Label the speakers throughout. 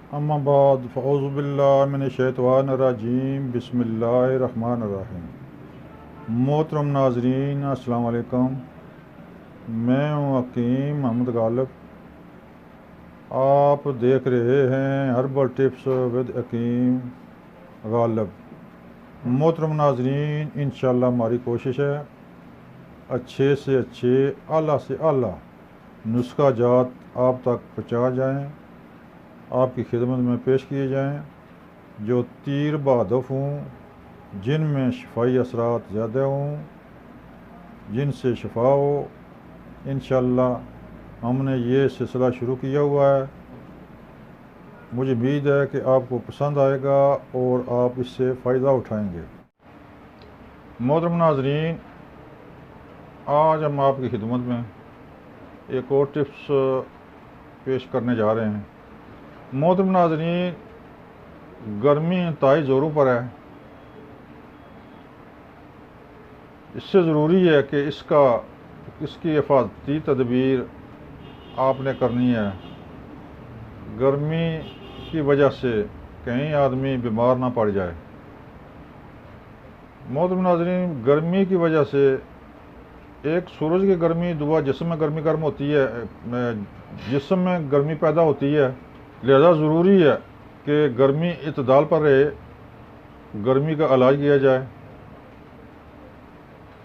Speaker 1: اما بعد فاعوذ باللہ من الشیطان الرجیم بسم اللہ الرحمن الرحیم۔ محترم ناظرین السلام علیکم، میں ہوں حکیم محمد غالب۔ آپ دیکھ رہے ہیں ہربل ٹپس ود حکیم غالب۔ محترم ناظرین، انشاءاللہ ہماری کوشش ہے اچھے سے اچھے، اعلیٰ سے اعلیٰ نسخہ جات آپ تک پہنچا جائیں، آپ کی خدمت میں پیش کیے جائیں، جو تیر بہدف ہوں، جن میں شفائی اثرات زیادہ ہوں، جن سے شفا ہو۔ انشاءاللہ ہم نے یہ سلسلہ شروع کیا ہوا ہے، مجھے امید ہے کہ آپ کو پسند آئے گا اور آپ اس سے فائدہ اٹھائیں گے۔ محترم ناظرین، آج ہم آپ کی خدمت میں ایک اور ٹپس پیش کرنے جا رہے ہیں۔ محترم ناظرین، گرمی انتہائی زوروں پر ہے، اس سے ضروری ہے کہ اس کی حفاظتی تدبیر آپ نے کرنی ہے۔ گرمی کی وجہ سے کہیں آدمی بیمار نہ پڑ جائے۔ محترم ناظرین، گرمی کی وجہ سے ایک سورج کی گرمی، دوا جسم میں گرمی گرم ہوتی ہے، جسم میں گرمی پیدا ہوتی ہے، لہذا ضروری ہے کہ گرمی اعتدال پر رہے، گرمی کا علاج کیا جائے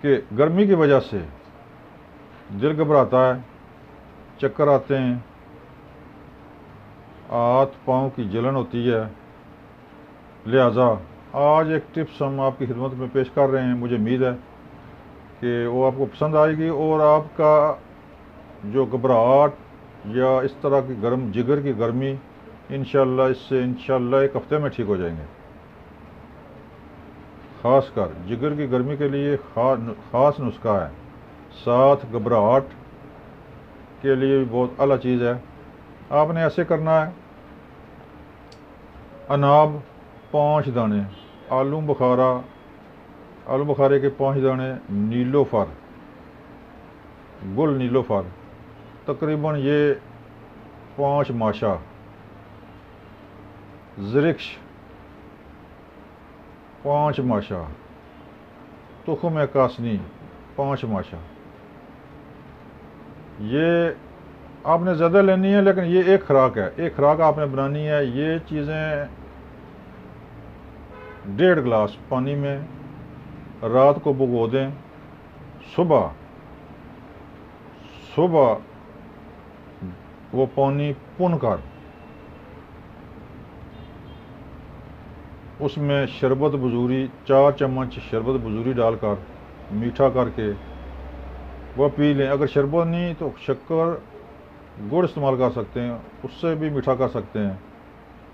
Speaker 1: کہ گرمی کی وجہ سے دل گھبراتا ہے، چکر آتے ہیں، ہاتھ پاؤں کی جلن ہوتی ہے۔ لہذا آج ایک ٹپس ہم آپ کی خدمت میں پیش کر رہے ہیں، مجھے امید ہے کہ وہ آپ کو پسند آئے گی اور آپ کا جو گھبراہٹ یا اس طرح کی جگر کی گرمی انشاءاللہ اس سے انشاءاللہ ایک ہفتے میں ٹھیک ہو جائیں گے۔ خاص کر جگر کی گرمی کے لیے خاص نسخہ ہے، ساتھ گھبراہٹ کے لیے بھی بہت اعلیٰ چیز ہے۔ آپ نے ایسے کرنا ہے، اناب 5 دانے، آلو بخارے کے 5 دانے، نیلوفر، گل نیلوفر، تقریباً یہ 5 ماشا، زرکش 5 ماشا، تخم کاسنی 5 ماشا۔ یہ آپ نے زیادہ لینی ہے، لیکن یہ ایک خوراک ہے، ایک خوراک آپ نے بنانی ہے۔ یہ چیزیں 1.5 گلاس پانی میں رات کو بھگو دیں، صبح وہ پانی پن کر اس میں شربت بزوری 4 چمچ شربت بزوری ڈال کر میٹھا کر کے وہ پی لیں۔ اگر شربت نہیں تو شکر گڑ استعمال کر سکتے ہیں، اس سے بھی میٹھا کر سکتے ہیں،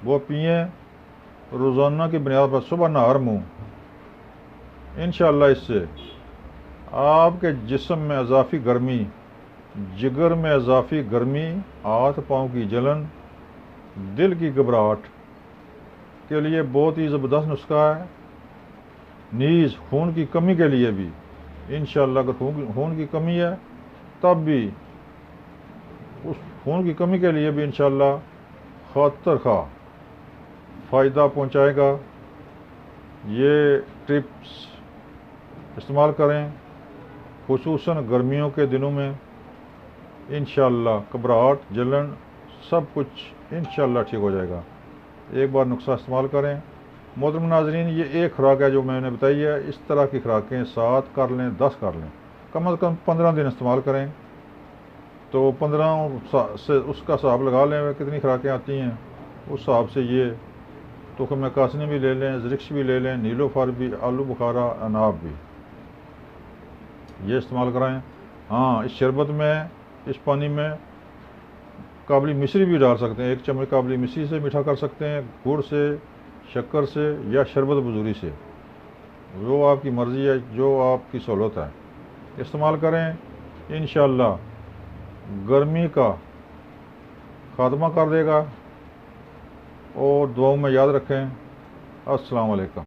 Speaker 1: وہ پئیں روزانہ کی بنیاد پر صبح نہار منہ۔ انشاءاللہ اس سے آپ کے جسم میں اضافی گرمی، جگر میں اضافی گرمی، ہاتھ پاؤں کی جلن، دل کی گھبراہٹ کے لیے بہت ہی زبردست نسخہ ہے۔ نیز خون کی کمی کے لیے بھی انشاءاللہ، اگر خون کی کمی ہے تب بھی اس خون کی کمی کے لیے بھی انشاءاللہ خاطر خواہ فائدہ پہنچائے گا۔ یہ ٹپس استعمال کریں، خصوصاً گرمیوں کے دنوں میں۔ انشاءاللہ گھبراہٹ، جلن سب کچھ انشاءاللہ ٹھیک ہو جائے گا۔ ایک بار نسخہ استعمال کریں۔ محترم ناظرین، یہ ایک خوراک ہے جو میں نے بتائی ہے، اس طرح کی خوراکیں 7 کر لیں، 10 کر لیں، کم از کم 15 دن استعمال کریں تو 15 سے اس کا حساب لگا لیں کتنی خوراکیں آتی ہیں، اس حساب سے یہ تخم کاسنی بھی لے لیں، زرکش بھی لے لیں، نیلوفر بھی، آلو بخارا، اناب بھی، یہ استعمال کرائیں۔ ہاں، اس شربت میں، اس پانی میں کابلی مصری بھی ڈال سکتے ہیں، 1 چمچ کابلی مصری سے میٹھا کر سکتے ہیں، گڑ سے، شکر سے یا شربت بزوری سے، جو آپ کی مرضی ہے، جو آپ کی سہولت ہے، استعمال کریں۔ انشاءاللہ گرمی کا خاتمہ کر دے گا، اور دعاؤں میں یاد رکھیں۔ السلام علیکم۔